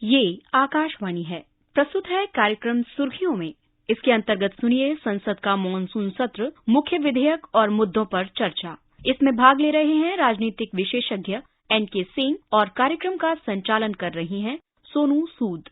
ये आकाशवाणी है। प्रस्तुत है कार्यक्रम सुर्खियों में। इसके अंतर्गत सुनिए संसद का मॉनसून सत्र, मुख्य विधेयक और मुद्दों पर चर्चा। इसमें भाग ले रहे हैं राजनीतिक विशेषज्ञ एनके सिंह और कार्यक्रम का संचालन कर रही हैं सोनू सूद।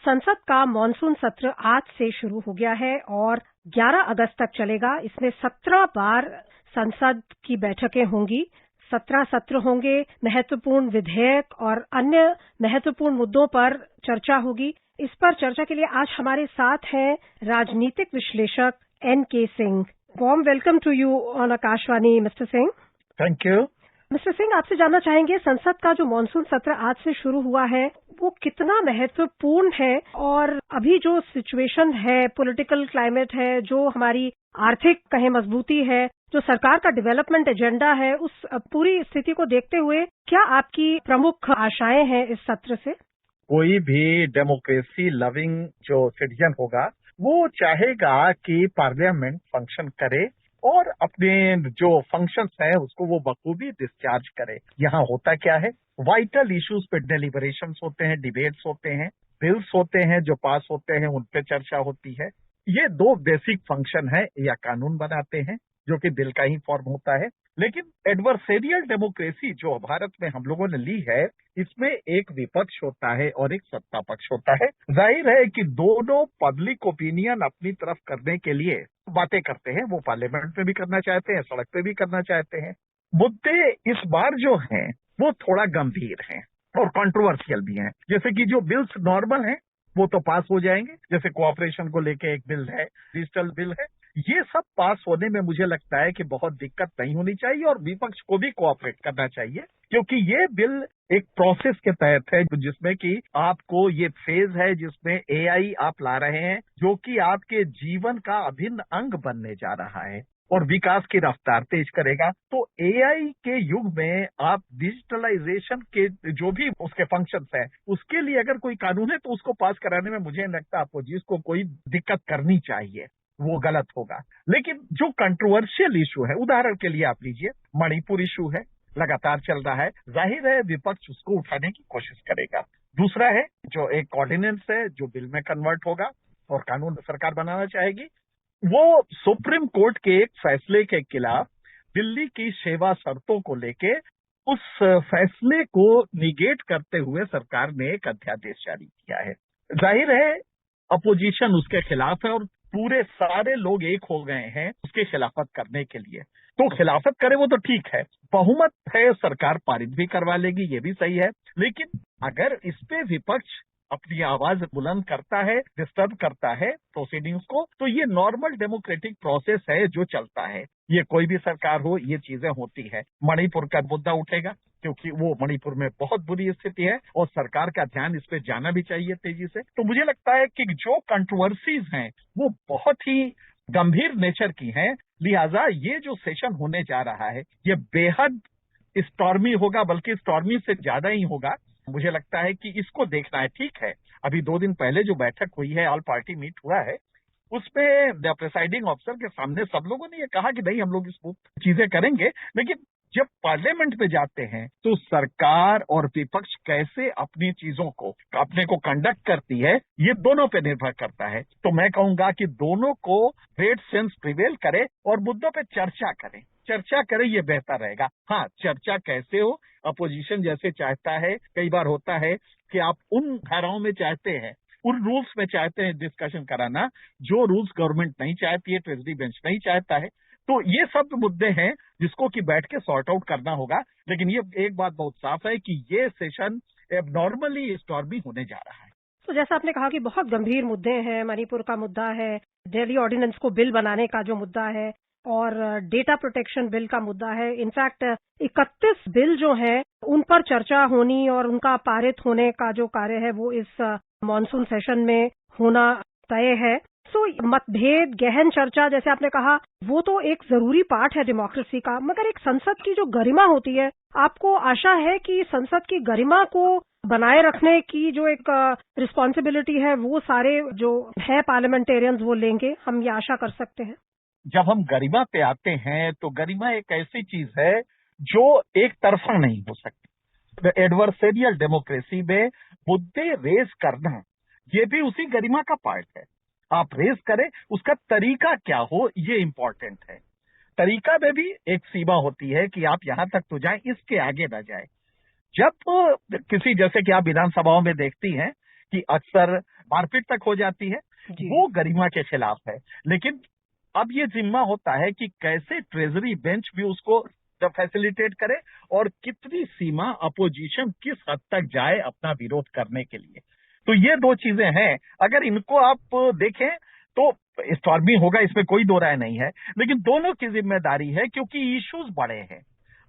संसद का मॉनसून सत्र आज से शुरू हो गया है और 11 अगस्त तक चलेगा। इसमें 17 बार संसद की बैठकें होंगी। 17 सत्र होंगे। महत्वपूर्ण विधेयक और अन्य महत्वपूर्ण मुद्दों पर चर्चा होगी। इस पर चर्चा के लिए आज हमारे साथ हैं राजनीतिक विश्लेषक NK Singh. Warm welcome to you on Akashvani mister Singh. Thank you. Mister Singh, आपसे जानना चाहेंगे संसद का जो मॉनसून सत्र आज से शुरू हुआ है वो कितना महत्वपूर्ण है, और अभी जो सिचुएशन है, पॉलिटिकल क्लाइमेट है, जो हमारी आर्थिक कहें मजबूती है, जो सरकार का डेवलपमेंट एजेंडा है, उस पूरी स्थिति को देखते हुए क्या आपकी प्रमुख आशाएं हैं इस सत्र से? कोई भी डेमोक्रेसी लविंग जो सिटीजन होगा वो चाहेगा कि पार्लियामेंट फंक्शन करे और अपने जो फंक्शंस हैं उसको वो बखूबी डिस्चार्ज करे। यहाँ होता क्या है, वाइटल इश्यूज पे डेलिबरेशंस होते हैं, डिबेट्स होते हैं, बिल्स होते हैं जो पास होते हैं, उन पे चर्चा होती है। ये दो बेसिक फंक्शन है। या कानून बनाते हैं जो कि बिल का ही फॉर्म होता है। लेकिन एडवर्सेरियल डेमोक्रेसी जो भारत में हम लोगों ने ली है, इसमें एक विपक्ष होता है और एक सत्ता पक्ष होता है। जाहिर है कि दोनों पब्लिक ओपिनियन अपनी तरफ करने के लिए बातें करते हैं। वो पार्लियामेंट में भी करना चाहते हैं, सड़क पे भी करना चाहते हैं। मुद्दे इस बार जो हैं वो थोड़ा गंभीर हैं और कंट्रोवर्शियल भी हैं। जैसे कि जो बिल्स नॉर्मल हैं वो तो पास हो जाएंगे, जैसे कोऑपरेशन को लेके एक बिल है, डिजिटल बिल है। ये सब पास होने में मुझे लगता है कि बहुत दिक्कत नहीं होनी चाहिए और विपक्ष को भी कोऑपरेट करना चाहिए, क्योंकि ये बिल एक प्रोसेस के तहत है जिसमें कि आपको ये फेज है जिसमें एआई आप ला रहे हैं जो कि आपके जीवन का अभिन्न अंग बनने जा रहा है और विकास की रफ्तार तेज करेगा। तो एआई के युग में आप डिजिटलाइजेशन के जो भी उसके फंक्शंस हैं उसके लिए अगर कोई कानून है तो उसको पास कराने में मुझे नहीं लगता आपको जिसको कोई दिक्कत करनी चाहिए वो गलत होगा। लेकिन जो कंट्रोवर्शियल इशू है, उदाहरण के लिए आप लीजिए मणिपुर इशू है, लगातार चल रहा है। जाहिर है विपक्ष उसको उठाने की कोशिश करेगा। दूसरा है जो एक ऑर्डिनेंस है जो बिल में कन्वर्ट होगा और कानून सरकार बनाना चाहेगी। वो सुप्रीम कोर्ट के एक फैसले के खिलाफ दिल्ली की सेवा शर्तों को लेके उस फैसले को निगेट करते हुए सरकार ने एक अध्यादेश जारी किया है। जाहिर है अपोजिशन उसके खिलाफ है और पूरे सारे लोग एक हो गए हैं उसके खिलाफत करने के लिए। तो खिलाफत करे वो तो ठीक है, बहुमत है, सरकार पारित भी करवा लेगी, ये भी सही है। लेकिन अगर इस पे विपक्ष अपनी आवाज बुलंद करता है, डिस्टर्ब करता है प्रोसीडिंग्स को, तो ये नॉर्मल डेमोक्रेटिक प्रोसेस है जो चलता है। ये कोई भी सरकार हो ये चीजें होती है। मणिपुर का मुद्दा उठेगा क्योंकि वो मणिपुर में बहुत बुरी स्थिति है और सरकार का ध्यान इस पे जाना भी चाहिए तेजी से। तो मुझे लगता है कि जो कंट्रोवर्सीज हैं वो बहुत ही गंभीर नेचर की हैं। लिहाजा ये जो सेशन होने जा रहा है ये बेहद स्टॉर्मी होगा, बल्कि स्टॉर्मी से ज्यादा ही होगा। मुझे लगता है कि इसको देखना है। ठीक है, अभी 2 दिन पहले जो बैठक हुई है, ऑल पार्टी मीट हुआ है, उसमें प्रिसाइडिंग ऑफिसर के सामने सब लोगों ने ये कहा कि नहीं हम लोग इस चीजें करेंगे। लेकिन जब पार्लियामेंट में जाते हैं तो सरकार और विपक्ष कैसे अपनी चीजों को अपने को कंडक्ट करती है ये दोनों पे निर्भर करता है। तो मैं कहूंगा कि दोनों को ट्रेड सेंस प्रिवेल करे और मुद्दों पे चर्चा करें, ये बेहतर रहेगा। हाँ, चर्चा कैसे हो, अपोजिशन जैसे चाहता है, कई बार होता है कि आप उन धाराओं में चाहते हैं, उन रूल्स में चाहते हैं डिस्कशन कराना जो रूल्स गवर्नमेंट नहीं चाहती है, ट्रेजरी बेंच नहीं चाहता है। तो ये सब मुद्दे हैं जिसको कि बैठ के सॉर्ट आउट करना होगा। लेकिन ये एक बात बहुत साफ है कि ये सेशन एबनॉर्मली स्टॉर्मी होने जा रहा है। तो जैसा आपने कहा कि बहुत गंभीर मुद्दे हैं, मणिपुर का मुद्दा है, दिल्ली ऑर्डिनेंस को बिल बनाने का जो मुद्दा है, और डेटा प्रोटेक्शन बिल का मुद्दा है। इनफैक्ट 31 बिल जो हैं उन पर चर्चा होनी और उनका पारित होने का जो कार्य है वो इस मॉनसून सेशन में होना तय है। सो मतभेद, गहन चर्चा, जैसे आपने कहा, वो तो एक जरूरी पार्ट है डेमोक्रेसी का। मगर एक संसद की जो गरिमा होती है, आपको आशा है कि संसद की गरिमा को बनाए रखने की जो एक रिस्पॉन्सिबिलिटी है वो सारे जो है पार्लियामेंटेरियंस वो लेंगे, हम ये आशा कर सकते हैं? जब हम गरिमा पे आते हैं तो गरिमा एक ऐसी चीज है जो एक तरफा नहीं हो सकती। एडवर्सेरियल डेमोक्रेसी में मुद्दे रेज करना, ये भी उसी गरिमा का पार्ट है। आप रेज करें, उसका तरीका क्या हो, ये इंपॉर्टेंट है। तरीका में भी एक सीमा होती है कि आप यहां तक तो जाएं, इसके आगे न जाएं। जब किसी, जैसे कि आप विधानसभाओं में देखती हैं कि अक्सर मारपीट तक हो जाती है, वो गरिमा के खिलाफ है। लेकिन अब ये जिम्मा होता है कि कैसे ट्रेजरी बेंच भी उसको फैसिलिटेट करे और कितनी सीमा अपोजिशन किस हद तक जाए अपना विरोध करने के लिए। तो ये दो चीजें हैं, अगर इनको आप देखें तो स्टॉर्मिंग होगा, इसमें कोई दो राय नहीं है, लेकिन दोनों की जिम्मेदारी है, क्योंकि इश्यूज बड़े हैं।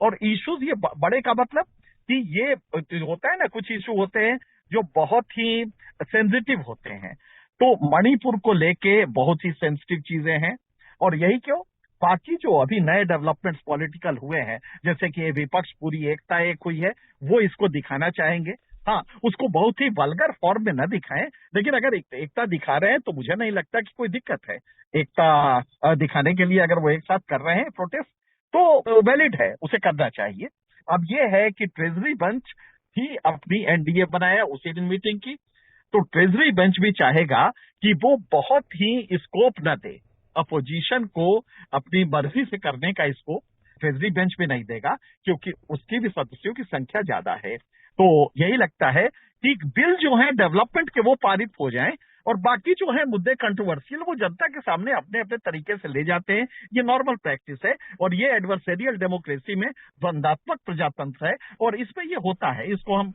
और इश्यूज ये बड़े का मतलब कि ये होता है ना, कुछ इशू होते हैं जो बहुत ही सेंसिटिव होते हैं। तो मणिपुर को लेके बहुत ही सेंसिटिव चीजें हैं, और यही क्यों, बाकी जो अभी नए डेवलपमेंट्स पॉलिटिकल हुए हैं, जैसे कि विपक्ष पूरी एकता एक हुई है, वो इसको दिखाना चाहेंगे। हाँ, उसको बहुत ही वल्गर फॉर्म में न दिखाएं, लेकिन अगर एकता दिखा रहे हैं तो मुझे नहीं लगता कि कोई दिक्कत है। एकता दिखाने के लिए अगर वो एक साथ कर रहे हैं प्रोटेस्ट, तो वैलिड है, उसे करना चाहिए। अब ये है कि ट्रेजरी बेंच ही अपनी एनडीए बनाया उसी दिन मीटिंग की, तो ट्रेजरी बेंच भी चाहेगा कि वो बहुत ही स्कोप न दे अपोजिशन को अपनी मर्जी से करने का। स्कोप ट्रेजरी बेंच भी नहीं देगा, क्योंकि उसकी भी सदस्यों की संख्या ज्यादा है। तो यही लगता है कि बिल जो है डेवलपमेंट के वो पारित हो जाएं, और बाकी जो है मुद्दे कंट्रोवर्शियल वो जनता के सामने अपने अपने तरीके से ले जाते हैं। ये नॉर्मल प्रैक्टिस है, और ये एडवर्सेरियल डेमोक्रेसी में द्वंदात्मक प्रजातंत्र है, और इसमें ये होता है, इसको हम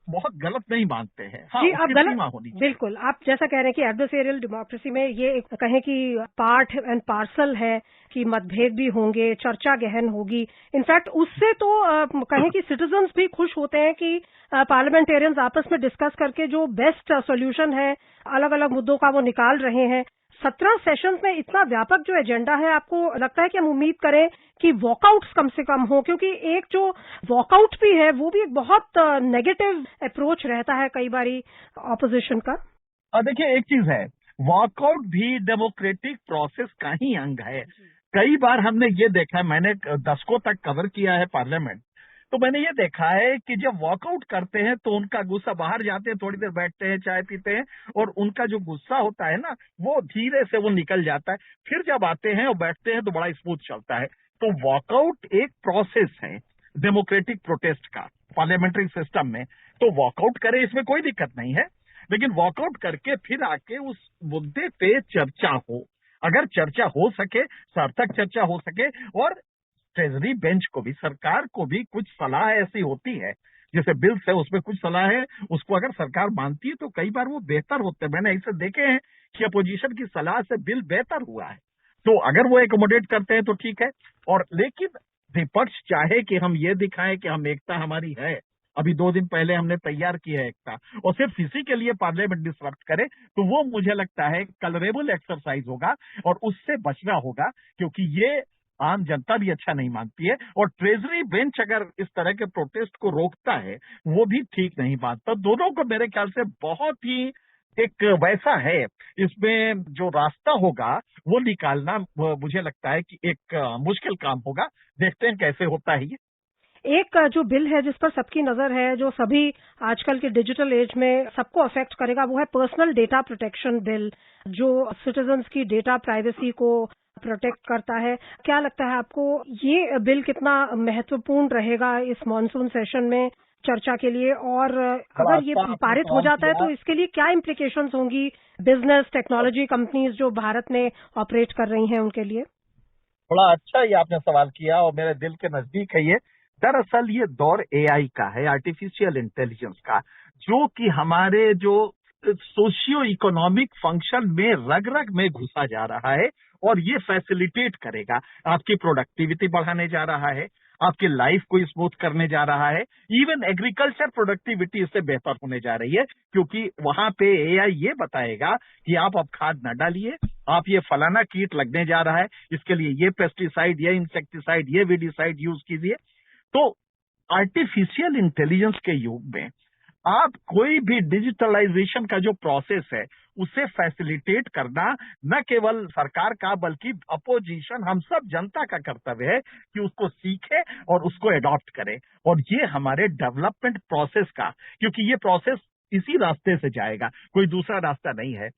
बहुत गलत नहीं मानते हैं। हाँ, जी, आप उसकी सीमा होनी चाहिए। बिल्कुल, आप जैसा कह रहे हैं कि एडवर्सेरियल डेमोक्रेसी में ये एक कहें कि पार्ट एंड पार्सल है कि मतभेद भी होंगे, चर्चा गहन होगी। इनफैक्ट उससे तो कहें कि सिटीजन्स भी खुश होते हैं कि पार्लियामेंटेरियंस आपस में डिस्कस करके जो बेस्ट सॉल्यूशन है अलग अलग मुद्दों का वो निकाल रहे हैं। 17 सेशंस में इतना व्यापक जो एजेंडा है, आपको लगता है कि हम उम्मीद करें कि वॉकआउट्स कम से कम हो, क्योंकि एक जो वॉकआउट भी है वो भी एक बहुत नेगेटिव अप्रोच रहता है कई बारी ऑपोजिशन का। देखिए, एक चीज है, वॉकआउट भी डेमोक्रेटिक प्रोसेस का ही अंग है। कई बार हमने ये देखा है, मैंने दशकों तक कवर किया है पार्लियामेंट, तो मैंने ये देखा है कि जब वॉकआउट करते हैं तो उनका गुस्सा, बाहर जाते हैं, थोड़ी देर बैठते हैं, चाय पीते हैं, और उनका जो गुस्सा होता है ना, वो धीरे से वो निकल जाता है। फिर जब आते हैं और बैठते हैं तो बड़ा स्मूथ चलता है। तो वॉकआउट एक प्रोसेस है डेमोक्रेटिक प्रोटेस्ट का पार्लियामेंट्री सिस्टम में। तो वॉकआउट करें, इसमें कोई दिक्कत नहीं है, लेकिन वॉकआउट करके फिर आके उस मुद्दे पे चर्चा हो। अगर चर्चा हो सके, सार्थक चर्चा हो सके, और ट्रेजरी बेंच को भी, सरकार को भी कुछ सलाह ऐसी होती है, जैसे बिल्स है उसमें कुछ सलाह है, उसको अगर सरकार मानती है तो कई बार वो बेहतर होते हैं। मैंने ऐसे देखे हैं कि अपोजिशन की सलाह से बिल बेहतर हुआ है। तो अगर वो एकोमोडेट करते हैं तो ठीक है। और लेकिन विपक्ष चाहे कि हम ये दिखाएं कि हम एकता हमारी है, अभी 2 दिन पहले हमने तैयार की है एकता, और सिर्फ इसी के लिए पार्लियामेंट डिसरप्ट करे, तो वो मुझे लगता है कलरेबल एक्सरसाइज होगा, और उससे बचना होगा, क्योंकि ये आम जनता भी अच्छा नहीं मानती है। और ट्रेजरी बेंच अगर इस तरह के प्रोटेस्ट को रोकता है, वो भी ठीक नहीं मानता। दोनों को मेरे ख्याल से बहुत ही एक वैसा है, इसमें जो रास्ता होगा वो निकालना मुझे लगता है कि एक मुश्किल काम होगा। देखते हैं कैसे होता है ये। एक जो बिल है जिस पर सबकी नजर है, जो सभी आजकल के डिजिटल एज में सबको अफेक्ट करेगा, वो है पर्सनल डेटा प्रोटेक्शन बिल, जो सिटीजन्स की डेटा प्राइवेसी को प्रोटेक्ट करता है। क्या लगता है आपको ये बिल कितना महत्वपूर्ण रहेगा इस मॉनसून सेशन में चर्चा के लिए, और अगर ये पारित हो जाता है तो इसके लिए क्या इम्प्लीकेशंस होंगी बिजनेस, टेक्नोलॉजी कंपनीज जो भारत में ऑपरेट कर रही हैं उनके लिए? बड़ा अच्छा ये आपने सवाल किया, और मेरे दिल के नजदीक है ये। दरअसल ये दौर एआई का है, आर्टिफिशियल इंटेलिजेंस का, जो कि हमारे जो सोशियो इकोनॉमिक फंक्शन में रग रग में घुसा जा रहा है, और ये फैसिलिटेट करेगा, आपकी प्रोडक्टिविटी बढ़ाने जा रहा है, आपकी लाइफ को स्मूथ करने जा रहा है। इवन एग्रीकल्चर प्रोडक्टिविटी इससे बेहतर होने जा रही है, क्योंकि वहां पे एआई ये बताएगा कि आप अब खाद न डालिए, आप ये फलाना कीट लगने जा रहा है, इसके लिए ये पेस्टिसाइड, ये इंसेक्टिसाइड, ये वीडिसाइड यूज कीजिए। तो आर्टिफिशियल इंटेलिजेंस के युग में आप कोई भी डिजिटलाइजेशन का जो प्रोसेस है उसे फैसिलिटेट करना न केवल सरकार का बल्कि अपोजिशन, हम सब जनता का कर्तव्य है कि उसको सीखे और उसको एडॉप्ट करे। और ये हमारे डेवलपमेंट प्रोसेस का, क्योंकि ये प्रोसेस इसी रास्ते से जाएगा, कोई दूसरा रास्ता नहीं है।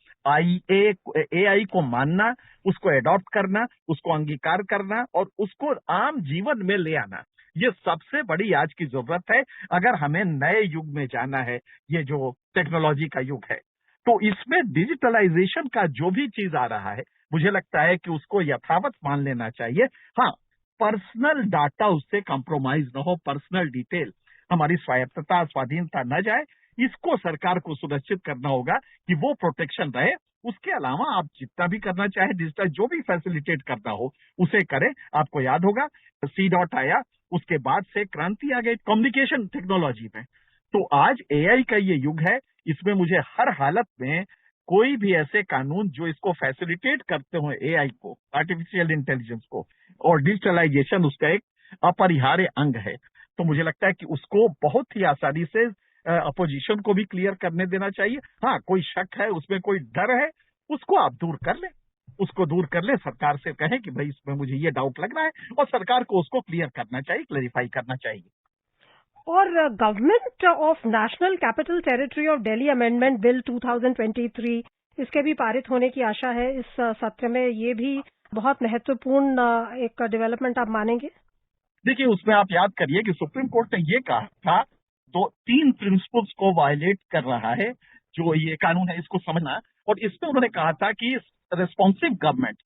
एआई को मानना, उसको एडॉप्ट करना, उसको अंगीकार करना और उसको आम जीवन में ले आना, ये सबसे बड़ी आज की जरूरत है अगर हमें नए युग में जाना है। ये जो टेक्नोलॉजी का युग है, तो इसमें डिजिटलाइजेशन का जो भी चीज आ रहा है, मुझे लगता है कि उसको यथावत मान लेना चाहिए। हाँ, पर्सनल डाटा उससे कॉम्प्रोमाइज न हो, पर्सनल डिटेल, हमारी स्वायत्तता स्वाधीनता न जाए, इसको सरकार को सुनिश्चित करना होगा कि वो प्रोटेक्शन रहे। उसके अलावा आप जितना भी करना चाहे, डिजिटल जो भी फैसिलिटेट करना हो उसे करें। आपको याद होगा C.डॉट आया, उसके बाद से क्रांति आ गई कम्युनिकेशन टेक्नोलॉजी में। तो आज एआई का ये युग है, इसमें मुझे हर हालत में कोई भी ऐसे कानून जो इसको फैसिलिटेट करते हो एआई को, आर्टिफिशियल इंटेलिजेंस को, और डिजिटलाइजेशन उसका एक अपरिहार्य अंग है, तो मुझे लगता है कि उसको बहुत ही आसानी से अपोजिशन को भी क्लियर करने देना चाहिए। हाँ, कोई शक है, उसमें कोई डर है, उसको आप दूर कर लें, उसको दूर कर ले, सरकार से कहें कि भाई इसमें मुझे ये डाउट लग रहा है, और सरकार को उसको क्लियर करना चाहिए, क्लैरिफाई करना चाहिए। और government of national capital territory of Delhi amendment bill 2023, इसके भी पारित होने की आशा है इस सत्र में। ये भी बहुत महत्वपूर्ण एक डेवलपमेंट आप मानेंगे? देखिए, उसमें आप याद करिए कि सुप्रीम कोर्ट ने ये कहा था, 3 प्रिंसिपल्स को वायलेट कर रहा है जो ये कानून है, इसको समझना। और इसमें उन्होंने कहा था कि रिस्पॉन्सिव गवर्नमेंट,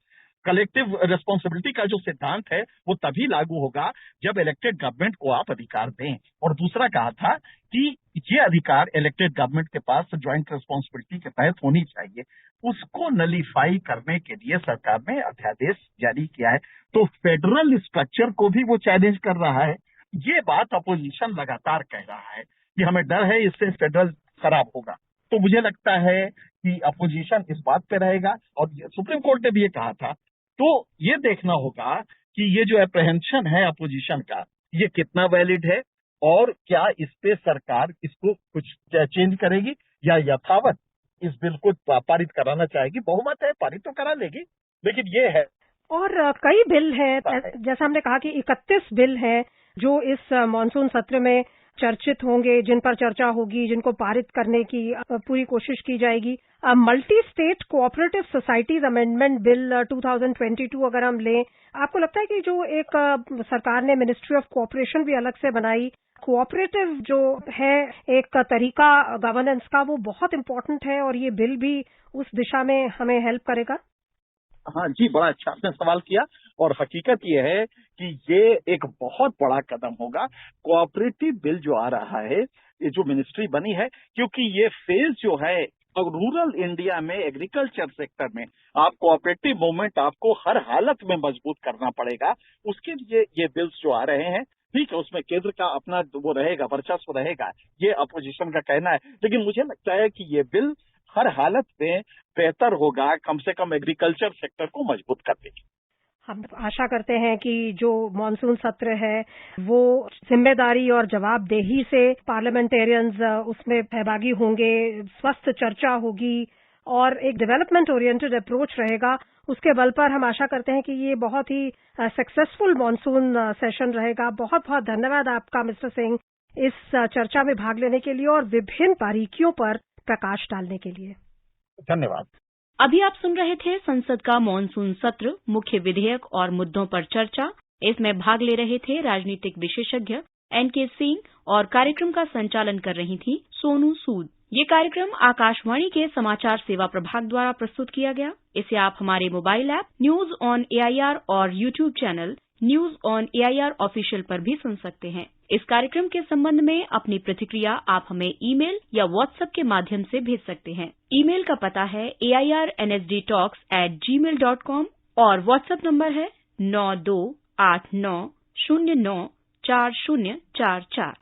कलेक्टिव रिस्पॉन्सिबिलिटी का जो सिद्धांत है वो तभी लागू होगा जब इलेक्टेड गवर्नमेंट को आप अधिकार दें। और दूसरा कहा था कि ये अधिकार इलेक्टेड गवर्नमेंट के पास ज्वाइंट रिस्पॉन्सिबिलिटी के तहत होनी चाहिए। उसको नलीफाई करने के लिए सरकार ने अध्यादेश जारी किया है। तो फेडरल स्ट्रक्चर को भी वो चैलेंज कर रहा है। ये बात अपोजिशन लगातार कह रहा है कि हमें डर है इससे फेडरल खराब होगा। तो मुझे लगता है कि अपोजिशन इस बात पे रहेगा, और सुप्रीम कोर्ट ने भी ये कहा था। तो ये देखना होगा कि ये जो अप्रहेंशन है अपोजिशन का, ये कितना वैलिड है, और क्या इस पे सरकार इसको कुछ चेंज करेगी या यथावत इस बिल को पारित कराना चाहेगी। बहुमत है, पारित तो करा लेगी, लेकिन ये है। और कई बिल हैं, जैसा हमने कहा कि 31 बिल हैं जो इस मॉनसून सत्र में चर्चित होंगे, जिन पर चर्चा होगी, जिनको पारित करने की पूरी कोशिश की जाएगी। Multi state cooperative societies amendment bill 2022 अगर हम लें, आपको लगता है कि जो एक सरकार ने मिनिस्ट्री ऑफ कोऑपरेशन भी अलग से बनाई, कोऑपरेटिव जो है एक तरीका गवर्नेंस का, वो बहुत इम्पोर्टेंट है, और ये बिल भी उस दिशा में हमें हेल्प करेगा? हाँ जी, बड़ा अच्छा आपने सवाल किया, और हकीकत ये है कि ये एक बहुत बड़ा कदम होगा। कोऑपरेटिव बिल जो आ रहा है, ये जो मिनिस्ट्री बनी है, क्योंकि ये फेज जो है रूरल इंडिया में एग्रीकल्चर सेक्टर में आप कोऑपरेटिव मूवमेंट आपको हर हालत में मजबूत करना पड़ेगा। उसके लिए ये बिल्स जो आ रहे हैं, ठीक है, उसमें केंद्र का अपना वो रहेगा, वर्चस्व रहेगा, ये अपोजिशन का कहना है। लेकिन मुझे लगता है कि ये बिल हर हालत में बेहतर होगा, कम से कम एग्रीकल्चर सेक्टर को मजबूत कर देगी। हम आशा करते हैं कि जो मॉनसून सत्र है वो जिम्मेदारी और जवाबदेही से पार्लियामेंटेरियंस उसमें सहभागी होंगे, स्वस्थ चर्चा होगी और एक डेवलपमेंट ओरिएंटेड अप्रोच रहेगा। उसके बल पर हम आशा करते हैं कि ये बहुत ही सक्सेसफुल मॉनसून सेशन रहेगा। बहुत बहुत धन्यवाद आपका मिस्टर सिंह इस चर्चा में भाग लेने के लिए और विभिन्न बारीकियों पर प्रकाश डालने के लिए। धन्यवाद। अभी आप सुन रहे थे संसद का मॉनसून सत्र, मुख्य विधेयक और मुद्दों पर चर्चा। इसमें भाग ले रहे थे राजनीतिक विशेषज्ञ NK सिंह और कार्यक्रम का संचालन कर रही थी सोनू सूद। ये कार्यक्रम आकाशवाणी के समाचार सेवा प्रभाग द्वारा प्रस्तुत किया गया। इसे आप हमारे mobile app news on AIR और YouTube channel news on AIR official पर भी सुन सकते हैं। इस कार्यक्रम के संबंध में अपनी प्रतिक्रिया आप हमें ईमेल या व्हाट्सएप के माध्यम से भेज सकते हैं। ईमेल का पता है airnsdtalks@gmail.com और व्हाट्सएप नंबर है 9289094044।